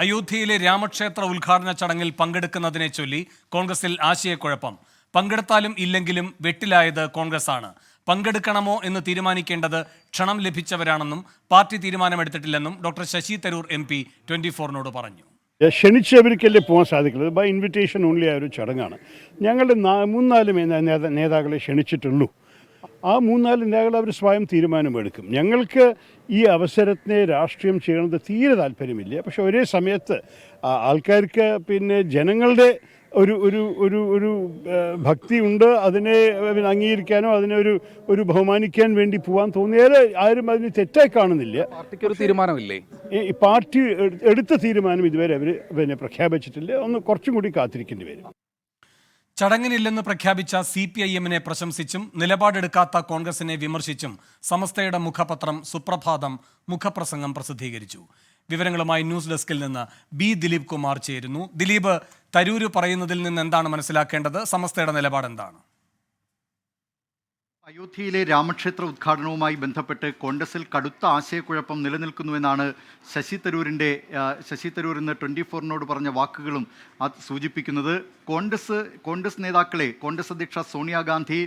അയോധ്യയിലെ രാമക്ഷേത്ര ഉദ്ഘാടന ചടങ്ങിൽ പങ്കെടുക്കുന്നതിനെ ചൊല്ലി കോൺഗ്രസിൽ ആശയക്കുഴപ്പം. പങ്കെടുത്താലും ഇല്ലെങ്കിലും വെട്ടിലായത് കോൺഗ്രസാണ്. പങ്കെടുക്കണമോ എന്ന് തീരുമാനിക്കേണ്ടത് ക്ഷണം ലഭിച്ചവരാണെന്നും പാർട്ടി തീരുമാനമെടുത്തിട്ടില്ലെന്നും ഡോക്ടർ ശശി തരൂർ MP 24-നോട് പറഞ്ഞു. ക്ഷണിച്ചവർക്കല്ലേ പോകാൻ സാധിക്കുന്നത്. ബൈ ഇൻവിറ്റേഷൻ ഓൺലി ആയ ഒരു ചടങ്ങാണ്. ഞങ്ങളുടെ 3-4 നേതാക്കളെ ക്ഷണിച്ചിട്ടുള്ളൂ. ആ 3-4 നേതാക്കൾ അവർ സ്വയം തീരുമാനമെടുക്കും. ഞങ്ങൾക്ക് ഈ അവസരത്തിനെ രാഷ്ട്രീയം ചെയ്യുന്നത് തീരെ താല്പര്യമില്ല. പക്ഷെ ഒരേ സമയത്ത് ആൾക്കാർക്ക് ജനങ്ങളുടെ ഒരു ഒരു ഒരു ഒരു ഭക്തിയുണ്ട്. അതിനെ അംഗീകരിക്കാനോ അതിനെ ഒരു ബഹുമാനിക്കാൻ വേണ്ടി പോകാൻ തോന്നിയാൽ ആരും അതിന് തെറ്റായി കാണുന്നില്ല. പാർട്ടിക്ക് ഒരു തീരുമാനമില്ലേ? ഈ പാർട്ടി എടുത്ത തീരുമാനം ഇതുവരെ അവർ പ്രഖ്യാപിച്ചിട്ടില്ല. ഒന്ന് കുറച്ചും കൂടി കാത്തിരിക്കേണ്ടി വരും. ചടങ്ങിനില്ലെന്ന് പ്രഖ്യാപിച്ച CPIM-നെ പ്രശംസിച്ചും നിലപാടെടുക്കാത്ത കോൺഗ്രസിനെ വിമർശിച്ചും സമസ്തയുടെ മുഖപത്രം സുപ്രഭാതം മുഖപ്രസംഗം പ്രസിദ്ധീകരിച്ചു. വിവരങ്ങളുമായി ന്യൂസ് ഡെസ്കിൽ നിന്ന് B ദിലീപ് കുമാർ ചേരുന്നു. ദിലീപ്, തരൂര് പറയുന്നതിൽ നിന്ന് എന്താണ് മനസ്സിലാക്കേണ്ടത്? സമസ്തയുടെ നിലപാട് എന്താണ്? അയോധ്യയിലെ രാമക്ഷേത്ര ഉദ്ഘാടനവുമായി ബന്ധപ്പെട്ട് കോൺഗ്രസിൽ കടുത്ത ആശയക്കുഴപ്പം നിലനിൽക്കുന്നുവെന്നാണ് ശശി തരൂർ ഇന്ന് 24-നോട് പറഞ്ഞ വാക്കുകളും സൂചിപ്പിക്കുന്നത്. കോൺഗ്രസ് നേതാക്കളെ കോൺഗ്രസ് അധ്യക്ഷ സോണിയാഗാന്ധി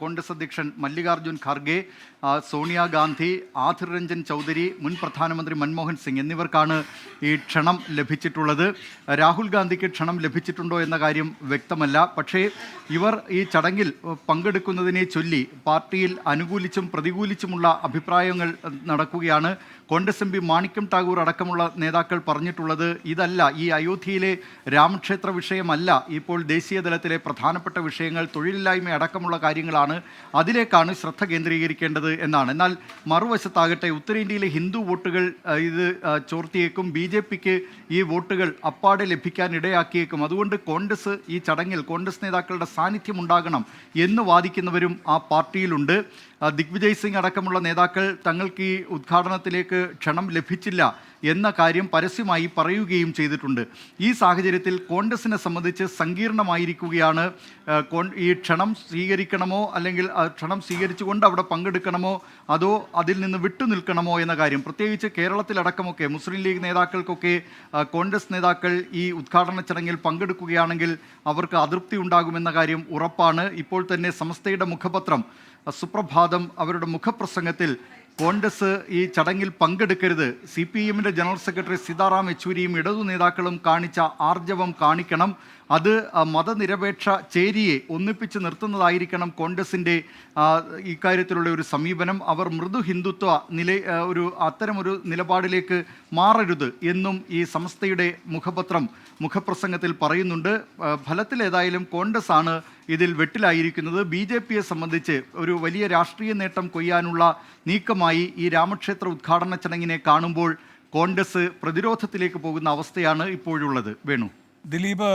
കോൺഗ്രസ് അധ്യക്ഷൻ മല്ലികാർജ്ജുൻ ഖാർഗെ, സോണിയാഗാന്ധി, ആധിർ രഞ്ജൻ ചൗധരി, മുൻ പ്രധാനമന്ത്രി മൻമോഹൻ സിംഗ് എന്നിവർക്കാണ് ഈ ക്ഷണം ലഭിച്ചിട്ടുള്ളത്. രാഹുൽ ഗാന്ധിക്ക് ക്ഷണം ലഭിച്ചിട്ടുണ്ടോ എന്ന കാര്യം വ്യക്തമല്ല. പക്ഷേ ഇവർ ഈ ചടങ്ങിൽ പങ്കെടുക്കുന്നതിനെ ചൊല്ലി പാർട്ടിയിൽ അനുകൂലിച്ചും പ്രതികൂലിച്ചുമുള്ള അഭിപ്രായങ്ങൾ നടക്കുകയാണ്. കോൺഗ്രസ് MP മാണിക്യം ടാഗോർ അടക്കമുള്ള നേതാക്കൾ പറഞ്ഞിട്ടുള്ളത് ഇതല്ല, ഈ അയോധ്യയിലെ രാമക്ഷേത്ര വിഷയമല്ല ഇപ്പോൾ ദേശീയ തലത്തിലെ പ്രധാനപ്പെട്ട വിഷയങ്ങൾ, തൊഴിലില്ലായ്മ അടക്കമുള്ള കാര്യങ്ങളാണ്, അതിലേക്കാണ് ശ്രദ്ധ കേന്ദ്രീകരിക്കേണ്ടത് എന്നാണ്. എന്നാൽ മറുവശത്താകട്ടെ ഉത്തരേന്ത്യയിലെ ഹിന്ദു വോട്ടുകൾ ഇത് ചോർത്തിയേക്കും, BJPക്ക് ഈ വോട്ടുകൾ അപ്പാടെ ലഭിക്കാൻ ഇടയാക്കിയേക്കും. അതുകൊണ്ട് കോൺഗ്രസ് ഈ ചടങ്ങിൽ കോൺഗ്രസ് നേതാക്കളുടെ സാന്നിധ്യം ഉണ്ടാകണം എന്ന് വാദിക്കുന്നവരും ആ പാർട്ടിയിലുണ്ട്. ദിഗ്വിജയ് സിംഗ് അടക്കമുള്ള നേതാക്കൾ തങ്ങൾക്ക് ഈ ഉദ്ഘാടനത്തിലേക്ക് ക്ഷണം ലഭിച്ചില്ല എന്ന കാര്യം പരസ്യമായി പറയുകയും ചെയ്തിട്ടുണ്ട്. ഈ സാഹചര്യത്തിൽ കോൺഗ്രസിനെ സംബന്ധിച്ച് സങ്കീർണമായിരിക്കുകയാണ്. ഈ ക്ഷണം സ്വീകരിക്കണമോ അല്ലെങ്കിൽ ക്ഷണം സ്വീകരിച്ചുകൊണ്ട് അവിടെ പങ്കെടുക്കണമോ അതോ അതിൽ നിന്ന് വിട്ടുനിൽക്കണമോ എന്ന കാര്യം. പ്രത്യേകിച്ച് കേരളത്തിലടക്കമൊക്കെ മുസ്ലിം ലീഗ് നേതാക്കൾക്കൊക്കെ കോൺഗ്രസ് നേതാക്കൾ ഈ ഉദ്ഘാടന ചടങ്ങിൽ പങ്കെടുക്കുകയാണെങ്കിൽ അവർക്ക് അതൃപ്തി ഉണ്ടാകുമെന്ന കാര്യം ഉറപ്പാണ്. ഇപ്പോൾ തന്നെ സമസ്തയുടെ മുഖപത്രം സുപ്രഭാതം അവരുടെ മുഖപ്രസംഗത്തിൽ കോൺഗ്രസ് ഈ ചടങ്ങിൽ പങ്കെടുക്കരുത്, CPM-ന്റെ ജനറൽ സെക്രട്ടറി സീതാറാം യെച്ചൂരിയും ഇടതു നേതാക്കളും കാണിച്ച ആർജവം കാണിക്കണം, അത് മതനിരപേക്ഷ ചേരിയെ ഒന്നിപ്പിച്ച് നിർത്തുന്നതായിരിക്കണം കോൺഗ്രസിൻ്റെ ഇക്കാര്യത്തിലുള്ള ഒരു സമീപനം. അവർ മൃദു ഹിന്ദുത്വ അത്തരമൊരു നിലപാടിലേക്ക് മാറരുത് എന്നും ഈ സംസ്ഥയുടെ മുഖപ്രസംഗത്തിൽ പറയുന്നുണ്ട്. ഫലത്തിൽ ഏതായാലും കോൺഗ്രസ് ആണ് ഇതിൽ വെട്ടിലായിരിക്കുന്നത്. BJPയെ സംബന്ധിച്ച് ഒരു വലിയ രാഷ്ട്രീയ നേട്ടം കൊയ്യാനുള്ള നീക്കമായി ഈ രാമക്ഷേത്ര ഉദ്ഘാടന ചടങ്ങിനെ കാണുമ്പോൾ കോൺഗ്രസ് പ്രതിരോധത്തിലേക്ക് പോകുന്ന അവസ്ഥയാണ് ഇപ്പോഴുള്ളത്. വേണു. ദിലീപ്,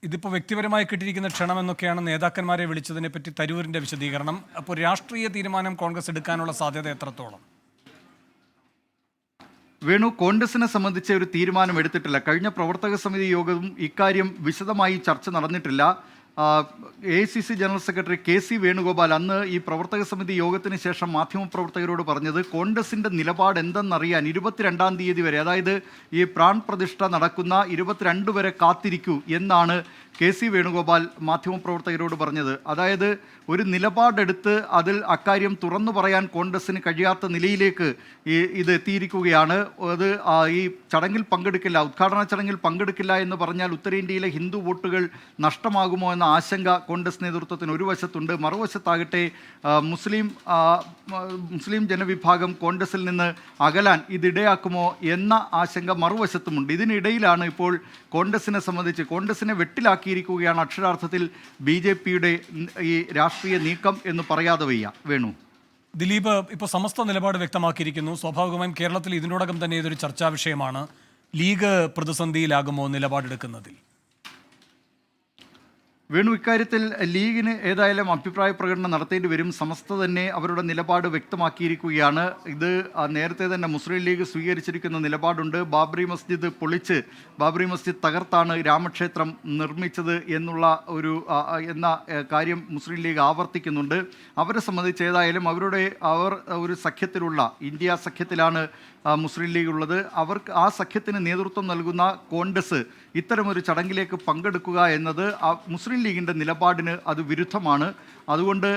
ഇതിപ്പോൾ വ്യക്തിപരമായി കിട്ടിയിരിക്കുന്ന ക്ഷണം എന്നൊക്കെയാണ് നേതാക്കന്മാരെ വിളിച്ചതിനെ പറ്റി തരൂരിൻ്റെ വിശദീകരണം. അപ്പോൾ രാഷ്ട്രീയ തീരുമാനം കോൺഗ്രസ് എടുക്കാനുള്ള സാധ്യത എത്രത്തോളം? വേണു, കോൺഗ്രസിനെ സംബന്ധിച്ച് ഒരു തീരുമാനം എടുത്തിട്ടില്ല. കഴിഞ്ഞ പ്രവർത്തക സമിതി യോഗവും ഇക്കാര്യം വിശദമായി ചർച്ച നടന്നിട്ടില്ല. AICC general secretary KC Venugopal അന്ന് ഈ പ്രവർത്തക സമിതി യോഗത്തിന് ശേഷം മാധ്യമപ്രവർത്തകരോട് പറഞ്ഞത് കോൺഗ്രസിൻ്റെ നിലപാട് എന്തെന്നറിയാൻ 22-ാം തീയതി വരെ, അതായത് ഈ പ്രാൺ പ്രതിഷ്ഠ നടക്കുന്ന 22 വരെ കാത്തിരിക്കൂ എന്നാണ് KC വേണുഗോപാൽ മാധ്യമപ്രവർത്തകരോട് പറഞ്ഞത്. അതായത് ഒരു നിലപാടെടുത്ത് അതിൽ അക്കാര്യം തുറന്നു പറയാൻ കോൺഗ്രസിന് കഴിയാത്ത നിലയിലേക്ക് ഇത് എത്തിയിരിക്കുകയാണ്. അത് ഈ ചടങ്ങിൽ പങ്കെടുക്കില്ല, ഉദ്ഘാടന ചടങ്ങിൽ പങ്കെടുക്കില്ല എന്ന് പറഞ്ഞാൽ ഉത്തരേന്ത്യയിലെ ഹിന്ദു വോട്ടുകൾ നഷ്ടമാകുമോ എന്ന ആശങ്ക കോൺഗ്രസ് നേതൃത്വത്തിന് ഒരു വശത്തുണ്ട്. മറുവശത്താകട്ടെ മുസ്ലിം ജനവിഭാഗം കോൺഗ്രസിൽ നിന്ന് അകലാൻ ഇതിടയാക്കുമോ എന്ന ആശങ്ക മറുവശത്തുമുണ്ട്. ഇതിനിടയിലാണ് ഇപ്പോൾ കോൺഗ്രസിനെ സംബന്ധിച്ച് കോൺഗ്രസിനെ വെട്ടിലാക്കിയിരിക്കുകയാണ് അക്ഷരാർത്ഥത്തിൽ BJPയുടെ ഈ രാഷ്ട്രീയ നീക്കം എന്ന് പറയാതെ വയ്യ. വേണു. ദിലീപ്, ഇപ്പോൾ സമസ്ത നിലപാട് വ്യക്തമാക്കിയിരിക്കുന്നു. സ്വാഭാവികമായും കേരളത്തിൽ ഇതിനോടകം തന്നെ ഇതൊരു ചർച്ചാ വിഷയമാണ്. ലീഗ് പ്രതിസന്ധിയിലാകുമോ നിലപാടെടുക്കുന്നതിൽ? വേണു, ഇക്കാര്യത്തിൽ ലീഗിന് ഏതായാലും അഭിപ്രായ പ്രകടനം നടത്തേണ്ടി വരും. സമസ്ത തന്നെ അവരുടെ നിലപാട് വ്യക്തമാക്കിയിരിക്കുകയാണ്. ഇത് നേരത്തെ തന്നെ മുസ്ലിം ലീഗ് സ്വീകരിച്ചിരിക്കുന്ന നിലപാടുണ്ട്. ബാബറി മസ്ജിദ് പൊളിച്ച് ബാബറി മസ്ജിദ് തകർത്താണ് രാമക്ഷേത്രം നിർമ്മിച്ചത് എന്ന കാര്യം മുസ്ലിം ലീഗ് ആവർത്തിക്കുന്നുണ്ട്. അവരെ സംബന്ധിച്ച് ഏതായാലും അവർ ഒരു സഖ്യത്തിലുള്ള ഇന്ത്യ സഖ്യത്തിലാണ് മുസ്ലിം ലീഗ് ഉള്ളത്. അവർക്ക് ആ സഖ്യത്തിന് നേതൃത്വം നൽകുന്ന കോൺഗ്രസ് ഇത്തരമൊരു ചടങ്ങിലേക്ക് പങ്കെടുക്കുക എന്നത് മുസ്ലിം ലീഗിൻ്റെ നിലപാടിന് അത് വിരുദ്ധമാണ്. അതുകൊണ്ട്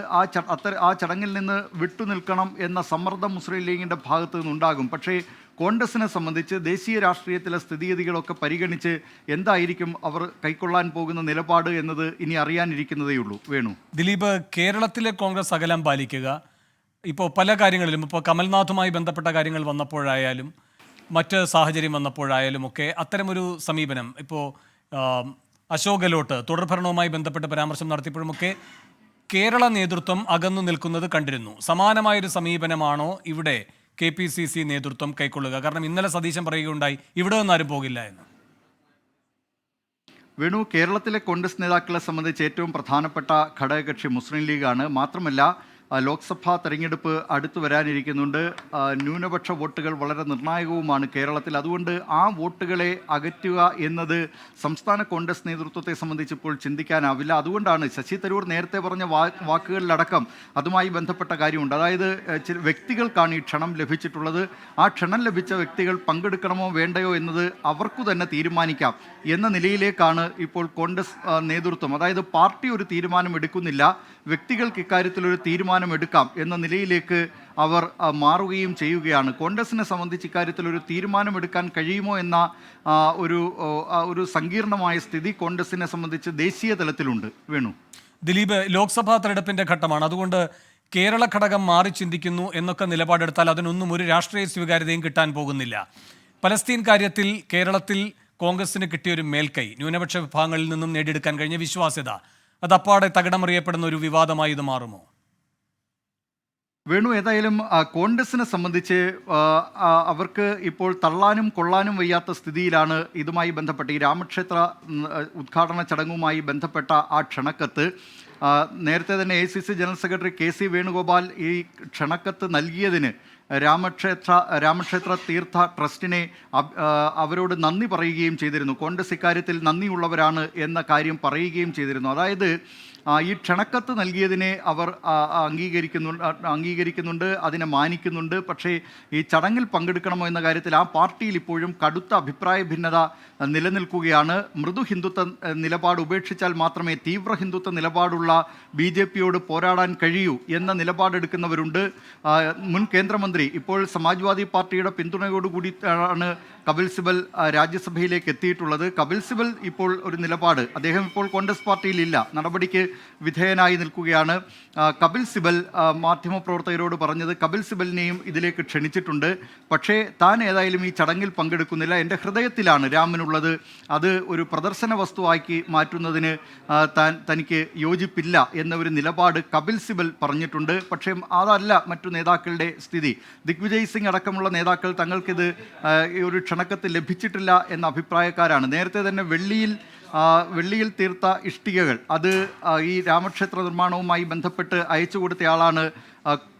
ആ ചടങ്ങിൽ നിന്ന് വിട്ടുനിൽക്കണം എന്ന സമ്മർദ്ദം മുസ്ലിം ലീഗിൻ്റെ ഭാഗത്തു നിന്നുണ്ടാകും. പക്ഷേ കോൺഗ്രസിനെ സംബന്ധിച്ച് ദേശീയ രാഷ്ട്രീയത്തിലെ സ്ഥിതിഗതികളൊക്കെ പരിഗണിച്ച് എന്തായിരിക്കും അവർ കൈക്കൊള്ളാൻ പോകുന്ന നിലപാട് എന്നത് ഇനി അറിയാനിരിക്കുന്നതേയുള്ളൂ. വേണു, ദിലീപ്, കേരളത്തിലെ കോൺഗ്രസ് അകലം പാലിക്കുക. ഇപ്പോൾ പല കാര്യങ്ങളിലും, ഇപ്പോൾ കമൽനാഥുമായി ബന്ധപ്പെട്ട കാര്യങ്ങൾ വന്നപ്പോഴായാലും മറ്റ് സാഹചര്യം വന്നപ്പോഴായാലും ഒക്കെ അത്തരമൊരു സമീപനം, ഇപ്പോൾ അശോക് ഗെഹ്ലോട്ട് തുടർഭരണവുമായി ബന്ധപ്പെട്ട് പരാമർശം നടത്തിയപ്പോഴുമൊക്കെ കേരള നേതൃത്വം അകന്നു നിൽക്കുന്നത് കണ്ടിരുന്നു. സമാനമായൊരു സമീപനമാണോ ഇവിടെ KPCC നേതൃത്വം കൈക്കൊള്ളുക? കാരണം ഇന്നലെ സതീശൻ പറയുകയുണ്ടായി ഇവിടെ നിന്ന് ആരും പോകില്ല എന്ന്. വേണു, കേരളത്തിലെ കോൺഗ്രസ് നേതാക്കളെ സംബന്ധിച്ച് ഏറ്റവും പ്രധാനപ്പെട്ട ഘടകകക്ഷി മുസ്ലിം ലീഗാണ്. മാത്രമല്ല ലോക്സഭാ തെരഞ്ഞെടുപ്പ് അടുത്തു വരാനിരിക്കുന്നുണ്ട്. ന്യൂനപക്ഷ വോട്ടുകൾ വളരെ നിർണായകവുമാണ് കേരളത്തിൽ. അതുകൊണ്ട് ആ വോട്ടുകളെ അകറ്റുക എന്നത് സംസ്ഥാന കോൺഗ്രസ് നേതൃത്വത്തെ സംബന്ധിച്ച് ഇപ്പോൾ ചിന്തിക്കാനാവില്ല. അതുകൊണ്ടാണ് ശശി തരൂർ നേരത്തെ പറഞ്ഞ വാക്കുകളിലടക്കം അതുമായി ബന്ധപ്പെട്ട കാര്യമുണ്ട്. അതായത് വ്യക്തികൾക്കാണ് ഈ ക്ഷണം ലഭിച്ചിട്ടുള്ളത്. ആ ക്ഷണം ലഭിച്ച വ്യക്തികൾ പങ്കെടുക്കണമോ വേണ്ടയോ എന്നത് അവർക്കു തന്നെ തീരുമാനിക്കാം എന്ന നിലയിലേക്കാണ് ഇപ്പോൾ കോൺഗ്രസ് നേതൃത്വം, അതായത് പാർട്ടി ഒരു തീരുമാനം എടുക്കുന്നില്ല, വ്യക്തികൾക്ക് ഇക്കാര്യത്തിലൊരു തീരുമാനം എടുക്കാം എന്ന നിലയിലേക്ക് അവർ മാറുകയും ചെയ്യുകയാണ്. കോൺഗ്രസിനെ സംബന്ധിച്ച് ഇക്കാര്യത്തിൽ ഒരു തീരുമാനമെടുക്കാൻ കഴിയുമോ എന്ന ഒരു സങ്കീർണമായ സ്ഥിതി കോൺഗ്രസിനെ സംബന്ധിച്ച് ദേശീയ തലത്തിലുണ്ട്. വേണു, ദിലീപ്, ലോക്സഭാ തെരഞ്ഞെടുപ്പിന്റെ ഘട്ടമാണ്. അതുകൊണ്ട് കേരള ഘടകം മാറി ചിന്തിക്കുന്നു എന്നൊക്കെ നിലപാടെടുത്താൽ അതിനൊന്നും ഒരു രാഷ്ട്രീയ സ്വീകാര്യതയും കിട്ടാൻ പോകുന്നില്ല. പലസ്തീൻ കാര്യത്തിൽ കേരളത്തിൽ കോൺഗ്രസിന് കിട്ടിയൊരു മേൽക്കൈ, ന്യൂനപക്ഷ വിഭാഗങ്ങളിൽ നിന്നും നേടിയെടുക്കാൻ കഴിഞ്ഞ വിശ്വാസ്യത, അത് അപ്പാടെ തകിടമറിയപ്പെടുന്ന ഒരു വിവാദമായി ഇത് മാറുമോ? വേണു, ഏതായാലും കോൺഗ്രസിനെ സംബന്ധിച്ച് അവർക്ക് ഇപ്പോൾ തള്ളാനും കൊള്ളാനും വയ്യാത്ത സ്ഥിതിയിലാണ് ഇതുമായി ബന്ധപ്പെട്ട് ഈ രാമക്ഷേത്ര ഉദ്ഘാടന ചടങ്ങുമായി ബന്ധപ്പെട്ട ആ ക്ഷണക്കത്ത്. നേരത്തെ തന്നെ ACC general secretary KC Venugopal ഈ ക്ഷണക്കത്ത് നൽകിയതിന് രാമക്ഷേത്ര തീർത്ഥ ട്രസ്റ്റിനെ അവരോട് നന്ദി പറയുകയും ചെയ്തിരുന്നു. കോൺഗ്രസ് ഇക്കാര്യത്തിൽ നന്ദിയുള്ളവരാണ് എന്ന കാര്യം പറയുകയും ചെയ്തിരുന്നു. അതായത് ഈ ക്ഷണക്കത്ത് നൽകിയതിനെ അവർ അംഗീകരിക്കുന്നുണ്ട്, അതിനെ മാനിക്കുന്നുണ്ട്. പക്ഷേ ഈ ചടങ്ങിൽ പങ്കെടുക്കണമോ എന്ന കാര്യത്തിൽ ആ പാർട്ടിയിൽ ഇപ്പോഴും കടുത്ത അഭിപ്രായ ഭിന്നത നിലനിൽക്കുകയാണ്. മൃദു ഹിന്ദുത്വ നിലപാട് ഉപേക്ഷിച്ചാൽ മാത്രമേ തീവ്ര ഹിന്ദുത്വ നിലപാടുള്ള BJPയോട് പോരാടാൻ കഴിയൂ എന്ന നിലപാടെടുക്കുന്നവരുണ്ട്. മുൻ കേന്ദ്രമന്ത്രി, ഇപ്പോൾ സമാജ്വാദി പാർട്ടിയുടെ പിന്തുണയോടുകൂടിയാണ് കപിൽ സിബൽ രാജ്യസഭയിലേക്ക് എത്തിയിട്ടുള്ളത്. കപിൽ സിബൽ ഇപ്പോൾ ഒരു നിലപാട്, അദ്ദേഹം ഇപ്പോൾ കോൺഗ്രസ് പാർട്ടിയിലില്ല, നടപടിക്ക് വിധേയനായി നിൽക്കുകയാണ്. കപിൽ സിബൽ മാധ്യമപ്രവർത്തകരോട് പറഞ്ഞത് കപിൽ സിബലിനെയും ഇതിലേക്ക് ക്ഷണിച്ചിട്ടുണ്ട്. പക്ഷേ താൻ ഏതായാലും ഈ ചടങ്ങിൽ പങ്കെടുക്കുന്നില്ല, എൻ്റെ ഹൃദയത്തിലാണ് രാമനുള്ളത്, അത് ഒരു പ്രദർശന വസ്തുവാക്കി മാറ്റുന്നതിന് തനിക്ക് യോജിപ്പില്ല എന്ന ഒരു നിലപാട് കപിൽ സിബൽ പറഞ്ഞിട്ടുണ്ട്. പക്ഷേ അതല്ല മറ്റു നേതാക്കളുടെ സ്ഥിതി. ദിഗ്വിജയ് സിംഗ് അടക്കമുള്ള നേതാക്കൾ തങ്ങൾക്കിത് ഒരു ക്ഷണക്കത്ത് ലഭിച്ചിട്ടില്ല എന്ന അഭിപ്രായക്കാരാണ്. നേരത്തെ തന്നെ വെള്ളിയിൽ തീർത്ത ഇഷ്ടികകൾ അത് ഈ രാമക്ഷേത്ര നിർമ്മാണവുമായി ബന്ധപ്പെട്ട് അയച്ചു കൊടുത്തയാളാണ്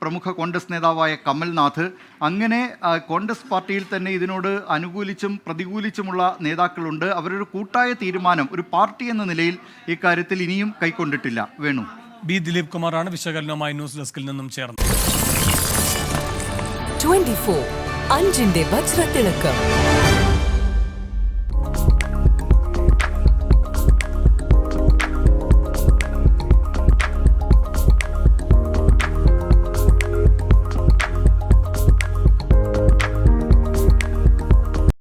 പ്രമുഖ കോൺഗ്രസ് നേതാവായ കമൽനാഥ്. അങ്ങനെ കോൺഗ്രസ് പാർട്ടിയിൽ തന്നെ ഇതിനോട് അനുകൂലിച്ചും പ്രതികൂലിച്ചുമുള്ള നേതാക്കളുണ്ട്. അവരൊരു കൂട്ടായ തീരുമാനം ഒരു പാർട്ടി എന്ന നിലയിൽ ഇക്കാര്യത്തിൽ ഇനിയും കൈക്കൊണ്ടിട്ടില്ല. വേണു, B. ദിലീപ് കുമാറാണ് വിശകലനവുമായി ന്യൂസ് ഡെസ്കിൽ നിന്നും ചേർന്നത്. 24 അഞ്ചിന്റെ വജ്രത്തിളക്കം.